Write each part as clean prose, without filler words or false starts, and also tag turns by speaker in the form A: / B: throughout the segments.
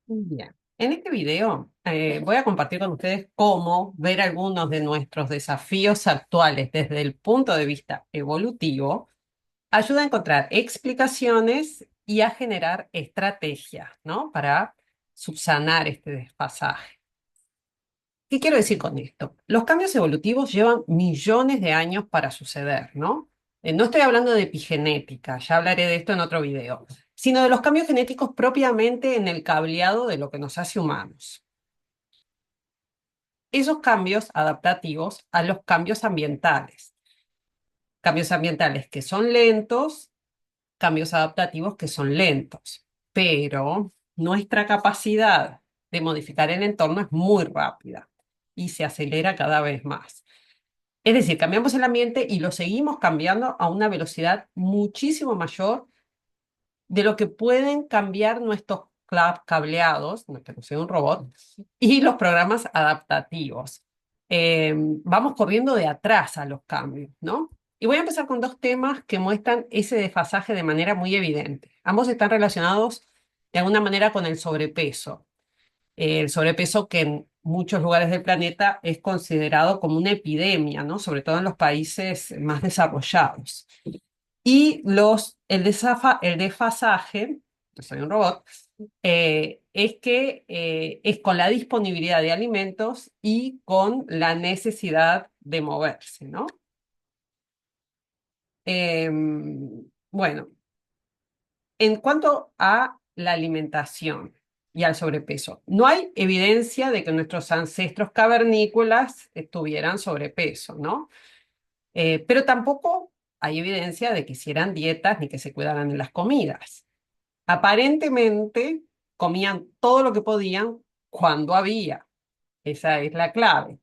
A: Bien. En este video voy a compartir con ustedes cómo ver algunos de nuestros desafíos actuales desde el punto de vista evolutivo ayuda a encontrar explicaciones y a generar estrategias, ¿no? Para subsanar este desfasaje. ¿Qué quiero decir con esto? Los cambios evolutivos llevan millones de años para suceder, ¿no? No estoy hablando de epigenética, ya hablaré de esto en otro video, sino de los cambios genéticos propiamente en el cableado de lo que nos hace humanos. Esos cambios adaptativos a los cambios ambientales que son lentos, cambios adaptativos que son lentos, pero nuestra capacidad de modificar el entorno es muy rápida y se acelera cada vez más. Es decir, cambiamos el ambiente y lo seguimos cambiando a una velocidad muchísimo mayor de lo que pueden cambiar nuestros cableados, no que no sea un robot, y los programas adaptativos. Vamos corriendo de atrás a los cambios, ¿no? Y voy a empezar con dos temas que muestran ese desfasaje de manera muy evidente. Ambos están relacionados de alguna manera con el sobrepeso. El sobrepeso que en muchos lugares del planeta es considerado como una epidemia, ¿no? Sobre todo en los países más desarrollados. Y el desfasaje, yo soy un robot, es que es con la disponibilidad de alimentos y con la necesidad de moverse, ¿no? Bueno, en cuanto a la alimentación y al sobrepeso, no hay evidencia de que nuestros ancestros cavernícolas tuvieran sobrepeso, ¿no? Pero tampoco hay evidencia de que hicieran dietas ni que se cuidaran en las comidas. Aparentemente comían todo lo que podían cuando había. Esa es la clave.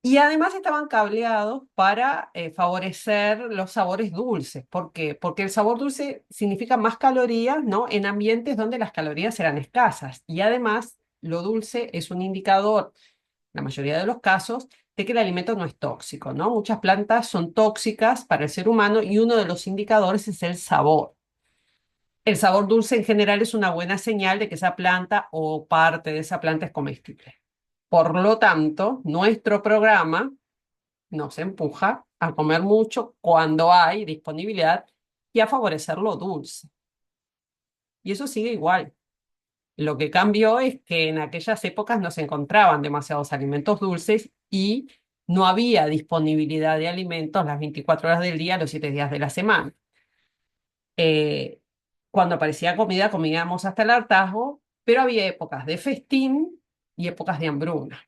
A: Y además estaban cableados para favorecer los sabores dulces. ¿Por qué? Porque el sabor dulce significa más calorías, ¿no? En ambientes donde las calorías eran escasas. Y además, lo dulce es un indicador, la mayoría de los casos, de que el alimento no es tóxico, ¿no? Muchas plantas son tóxicas para el ser humano y uno de los indicadores es el sabor. El sabor dulce en general es una buena señal de que esa planta o parte de esa planta es comestible. Por lo tanto, nuestro programa nos empuja a comer mucho cuando hay disponibilidad y a favorecer lo dulce. Y eso sigue igual. Lo que cambió es que en aquellas épocas no se encontraban demasiados alimentos dulces y no había disponibilidad de alimentos las 24 horas del día, los 7 días de la semana. Eh, Cuando aparecía comida, comíamos hasta el hartazgo, pero había épocas de festín y épocas de hambruna.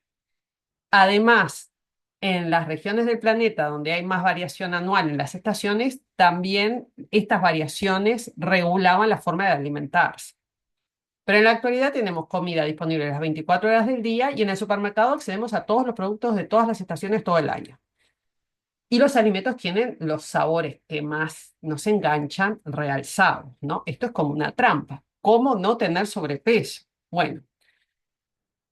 A: Además, en las regiones del planeta donde hay más variación anual en las estaciones, también estas variaciones regulaban la forma de alimentarse. Pero en la actualidad tenemos comida disponible las 24 horas del día y en el supermercado accedemos a todos los productos de todas las estaciones todo el año. Y los alimentos tienen los sabores que más nos enganchan realzados, ¿no? Esto es como una trampa. ¿Cómo no tener sobrepeso? Bueno,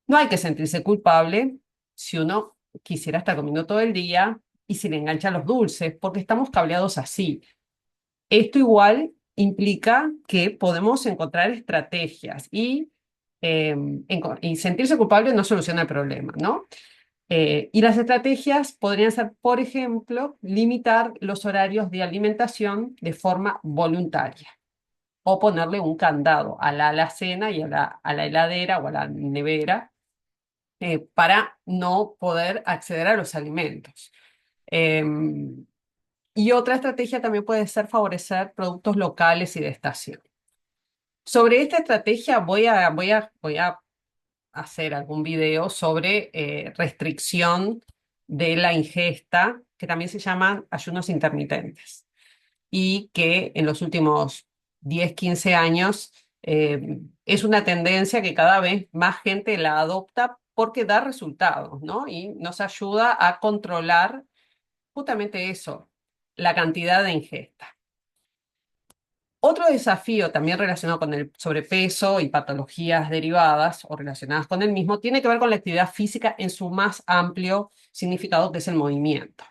A: no hay que sentirse culpable si uno quisiera estar comiendo todo el día y si le enganchan los dulces, porque estamos cableados así. Esto igual implica que podemos encontrar estrategias y sentirse culpable no soluciona el problema, ¿no? Y las estrategias podrían ser, por ejemplo, limitar los horarios de alimentación de forma voluntaria o ponerle un candado a la alacena y a la heladera o a la nevera para no poder acceder a los alimentos. Em, y otra estrategia también puede ser favorecer productos locales y de estación. Sobre esta estrategia voy a hacer algún video sobre restricción de la ingesta, que también se llaman ayunos intermitentes, y que en los últimos 10 15 años es una tendencia que cada vez más gente la adopta porque da resultados, ¿no? Y nos ayuda a controlar justamente eso, la cantidad de ingesta. Otro desafío también relacionado con el sobrepeso y patologías derivadas o relacionadas con el mismo tiene que ver con la actividad física en su más amplio significado, que es el movimiento.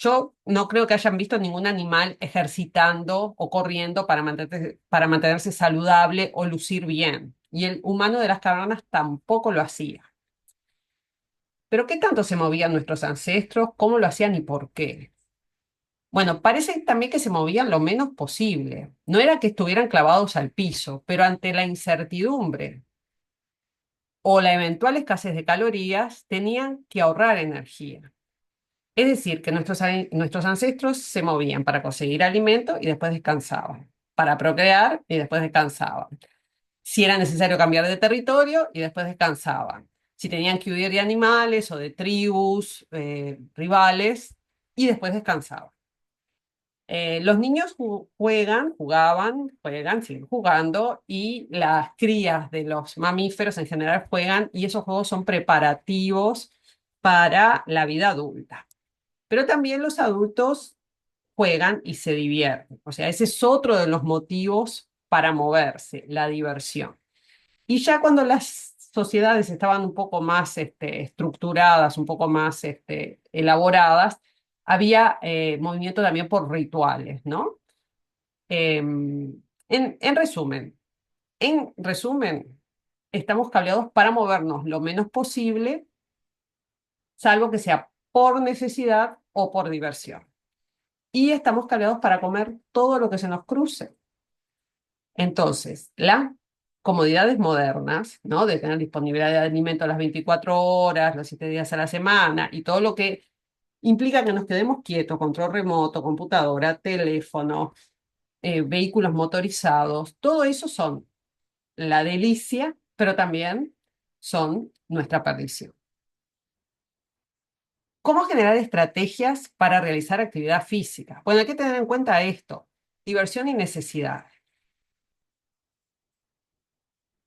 A: Yo no creo que hayan visto ningún animal ejercitando o corriendo para mantenerse saludable o lucir bien. Y el humano de las cavernas tampoco lo hacía. Pero ¿qué tanto se movían nuestros ancestros? ¿Cómo lo hacían y por qué? Bueno, parece también que se movían lo menos posible. No era que estuvieran clavados al piso, pero ante la incertidumbre o la eventual escasez de calorías, tenían que ahorrar energía. Es decir, que nuestros ancestros se movían para conseguir alimento y después descansaban, para procrear y después descansaban. Si era necesario cambiar de territorio y después descansaban. Si tenían que huir de animales o de tribus rivales y después descansaban. Los niños juegan, siguen jugando y las crías de los mamíferos en general juegan y esos juegos son preparativos para la vida adulta. Pero también los adultos juegan y se divierten. O sea, ese es otro de los motivos para moverse, la diversión. Y ya cuando las sociedades estaban un poco más estructuradas, un poco más elaboradas, había movimiento también por rituales, ¿no? En resumen, estamos cableados para movernos lo menos posible, salvo que sea por necesidad o por diversión. Y estamos cableados para comer todo lo que se nos cruce. Entonces, las comodidades modernas, ¿no? De tener disponibilidad de alimento a las 24 horas, los 7 días a la semana y todo lo que implica que nos quedemos quietos, control remoto, computadora, teléfono, vehículos motorizados, todo eso son la delicia, pero también son nuestra perdición. ¿Cómo generar estrategias para realizar actividad física? Bueno, hay que tener en cuenta esto, diversión y necesidad.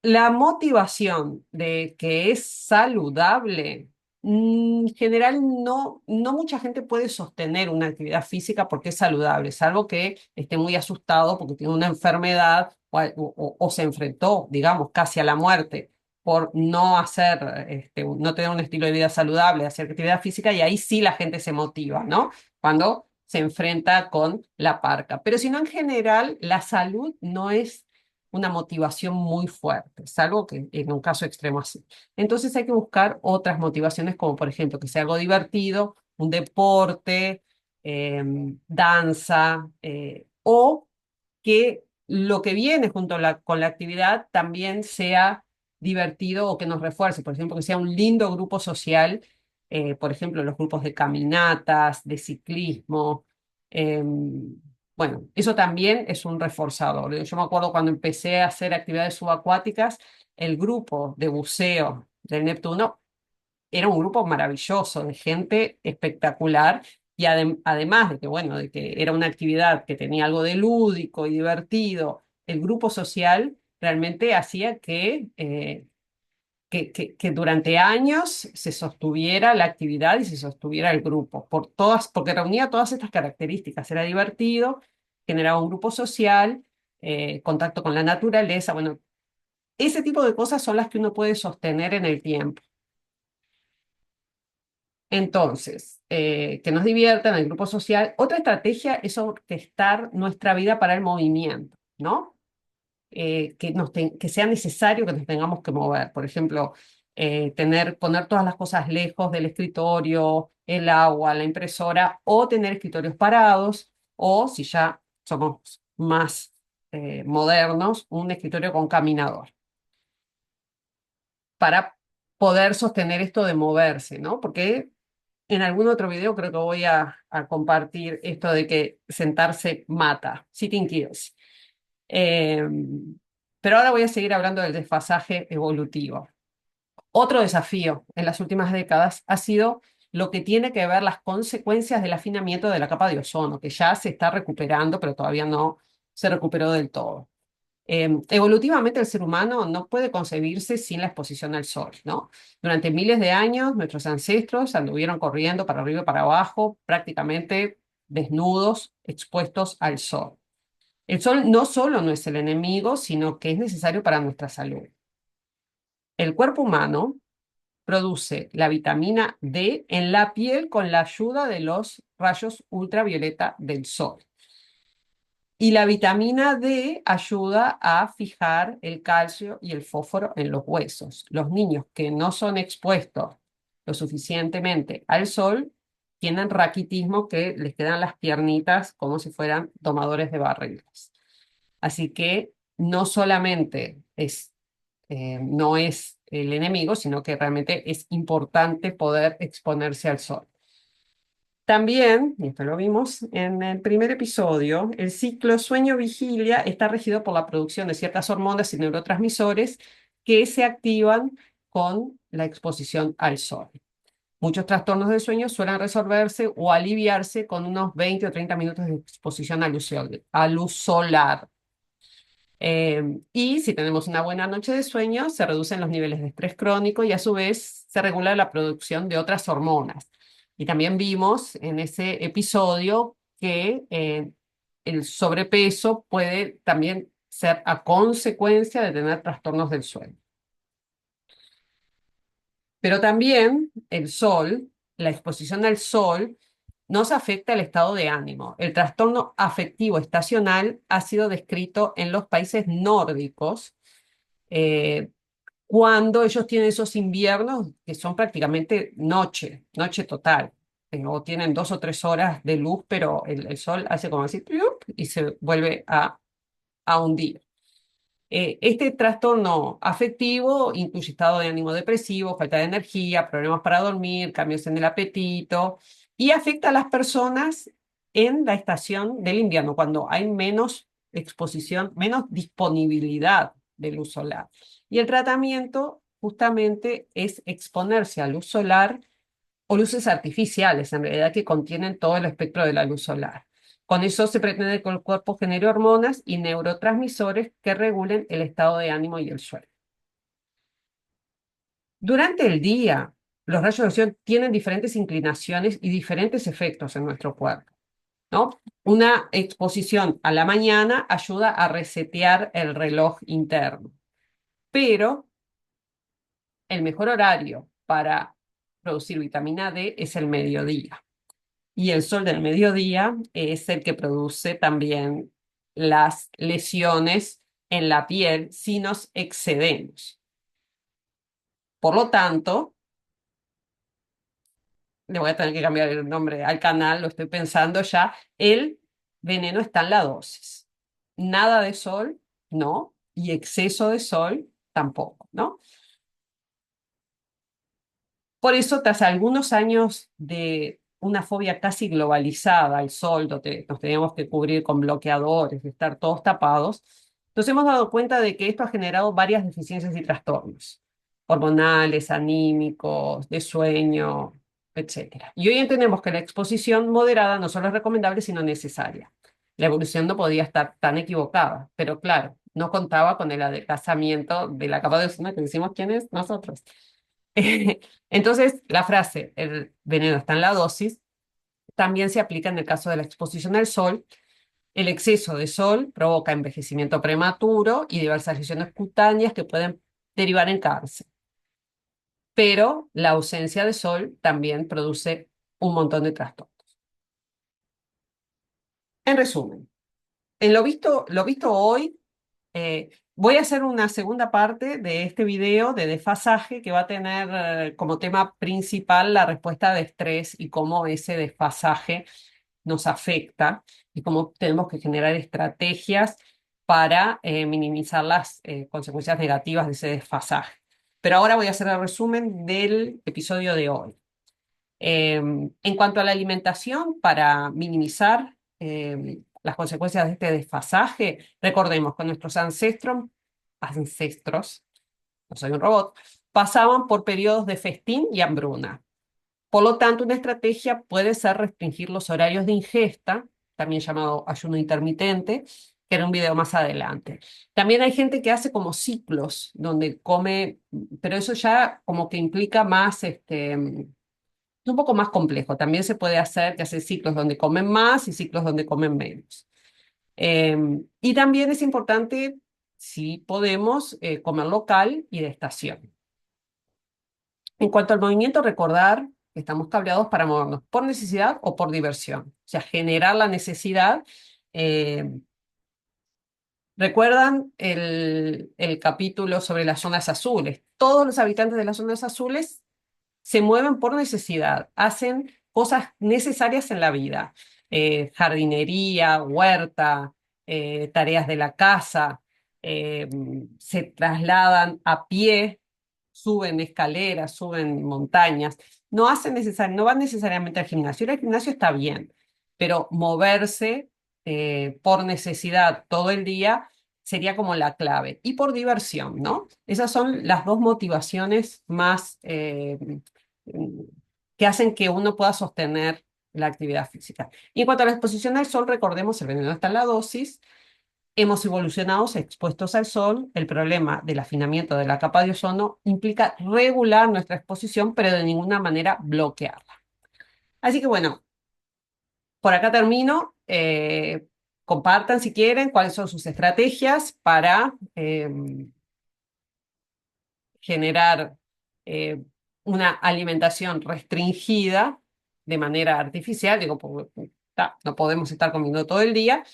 A: La motivación de que es saludable, en general no mucha gente puede sostener una actividad física porque es saludable, salvo que esté muy asustado porque tiene una enfermedad o se enfrentó, digamos, casi a la muerte por no hacer, no tener un estilo de vida saludable, hacer actividad física, y ahí sí la gente se motiva, ¿no? Cuando se enfrenta con la parca. Pero si no, en general, la salud no es una motivación muy fuerte, salvo que en un caso extremo así. Entonces hay que buscar otras motivaciones, como por ejemplo que sea algo divertido, un deporte, danza, o que lo que viene junto a con la actividad también sea divertido o que nos refuerce, por ejemplo, que sea un lindo grupo social, por ejemplo, los grupos de caminatas, de ciclismo. Bueno, eso también es un reforzador. Yo me acuerdo cuando empecé a hacer actividades subacuáticas, el grupo de buceo del Neptuno era un grupo maravilloso, de gente espectacular, y además de que, bueno, de que era una actividad que tenía algo de lúdico y divertido, el grupo social realmente hacía que durante años se sostuviera la actividad y se sostuviera el grupo, porque reunía todas estas características. Era divertido, generaba un grupo social, contacto con la naturaleza. Bueno, ese tipo de cosas son las que uno puede sostener en el tiempo. Entonces, que nos diviertan el grupo social. Otra estrategia es orquestar nuestra vida para el movimiento, ¿no? Que sea necesario que nos tengamos que mover. Por ejemplo, poner todas las cosas lejos del escritorio, el agua, la impresora, o tener escritorios parados, o si ya somos más modernos, un escritorio con caminador, para poder sostener esto de moverse, ¿no? Porque en algún otro video creo que voy a compartir esto de que sentarse mata, sitting kills. Eh, pero ahora voy a seguir hablando del desfasaje evolutivo. Otro desafío en las últimas décadas ha sido lo que tiene que ver las consecuencias del afinamiento de la capa de ozono, que ya se está recuperando, pero todavía no se recuperó del todo. Evolutivamente el ser humano no puede concebirse sin la exposición al sol, ¿no? Durante miles de años nuestros ancestros anduvieron corriendo para arriba y para abajo, prácticamente desnudos, expuestos al sol. El sol no solo no es el enemigo, sino que es necesario para nuestra salud. El cuerpo humano produce la vitamina D en la piel con la ayuda de los rayos ultravioleta del sol. Y la vitamina D ayuda a fijar el calcio y el fósforo en los huesos. Los niños que no son expuestos lo suficientemente al sol tienen raquitismo, que les quedan las piernitas como si fueran domadores de barriles. Así que no solamente no es el enemigo, sino que realmente es importante poder exponerse al sol. También, y esto lo vimos en el primer episodio, el ciclo sueño-vigilia está regido por la producción de ciertas hormonas y neurotransmisores que se activan con la exposición al sol. Muchos trastornos del sueño suelen resolverse o aliviarse con unos 20 o 30 minutos de exposición a luz solar. Y si tenemos una buena noche de sueño, se reducen los niveles de estrés crónico y a su vez se regula la producción de otras hormonas. Y también vimos en ese episodio que el sobrepeso puede también ser a consecuencia de tener trastornos del sueño. Pero también el sol, la exposición al sol, nos afecta el estado de ánimo. El trastorno afectivo estacional ha sido descrito en los países nórdicos eh, cuando ellos tienen esos inviernos que son prácticamente noche, noche total. O tienen 2 o 3 horas de luz, pero el sol hace como así ¡piup! Y se vuelve a hundir. Este trastorno afectivo incluye estado de ánimo depresivo, falta de energía, problemas para dormir, cambios en el apetito y afecta a las personas en la estación del invierno, cuando hay menos exposición, menos disponibilidad de luz solar. Y el tratamiento justamente es exponerse a luz solar o luces artificiales, en realidad, que contienen todo el espectro de la luz solar. Con eso se pretende que el cuerpo genere hormonas y neurotransmisores que regulen el estado de ánimo y el sueño. Durante el día, los rayos del sol tienen diferentes inclinaciones y diferentes efectos en nuestro cuerpo, ¿no? Una exposición a la mañana ayuda a resetear el reloj interno, pero el mejor horario para producir vitamina D es el mediodía. Y el sol del mediodía es el que produce también las lesiones en la piel si nos excedemos. Por lo tanto, le voy a tener que cambiar el nombre al canal, lo estoy pensando ya, el veneno está en la dosis. Nada de sol, no, y exceso de sol tampoco, ¿no? Por eso, tras algunos años de una fobia casi globalizada al sol, donde nos teníamos que cubrir con bloqueadores, de estar todos tapados, nos hemos dado cuenta de que esto ha generado varias deficiencias y trastornos hormonales, anímicos, de sueño, etcétera. Y hoy entendemos que la exposición moderada no solo es recomendable, sino necesaria. La evolución no podía estar tan equivocada, pero claro, no contaba con el adelgazamiento de la capa de ozono que decimos quiénes nosotros. Entonces, la frase, el veneno está en la dosis, también se aplica en el caso de la exposición al sol. El exceso de sol provoca envejecimiento prematuro y diversas lesiones cutáneas que pueden derivar en cáncer. Pero la ausencia de sol también produce un montón de trastornos. En resumen, en lo visto hoy, voy a hacer una segunda parte de este video de desfasaje que va a tener como tema principal la respuesta de estrés y cómo ese desfasaje nos afecta y cómo tenemos que generar estrategias para minimizar las consecuencias negativas de ese desfasaje. Pero ahora voy a hacer el resumen del episodio de hoy. En cuanto a la alimentación, para minimizar las consecuencias de este desfasaje, recordemos que nuestros ancestros, no soy un robot, pasaban por periodos de festín y hambruna. Por lo tanto, una estrategia puede ser restringir los horarios de ingesta, también llamado ayuno intermitente, que era un video más adelante. También hay gente que hace como ciclos, donde come, pero eso ya como que implica más es un poco más complejo. También se puede hacer que hace ciclos donde comen más y ciclos donde comen menos. Y también es importante, si podemos, comer local y de estación. En cuanto al movimiento, recordar que estamos cableados para movernos por necesidad o por diversión. O sea, generar la necesidad. eh, ¿Recuerdan el capítulo sobre las zonas azules? Todos los habitantes de las zonas azules se mueven por necesidad, hacen cosas necesarias en la vida, jardinería, huerta, tareas de la casa, eh, se trasladan a pie, suben escaleras, suben montañas, no van necesariamente al gimnasio. Ir al gimnasio está bien, pero moverse por necesidad todo el día sería como la clave. Y por diversión, ¿no? Esas son las dos motivaciones más que hacen que uno pueda sostener la actividad física. Y en cuanto a la exposición al sol, recordemos, el veneno está en la dosis. Hemos evolucionado expuestos al sol. El problema del afinamiento de la capa de ozono implica regular nuestra exposición, pero de ninguna manera bloquearla. Así que bueno, por acá termino. Compartan si quieren cuáles son sus estrategias para generar eh, una alimentación restringida de manera artificial, digo, no podemos estar comiendo todo el día,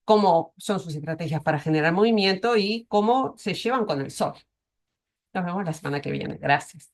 A: cómo son sus estrategias para generar movimiento y cómo se llevan con el sol. Nos vemos la semana que viene. Gracias.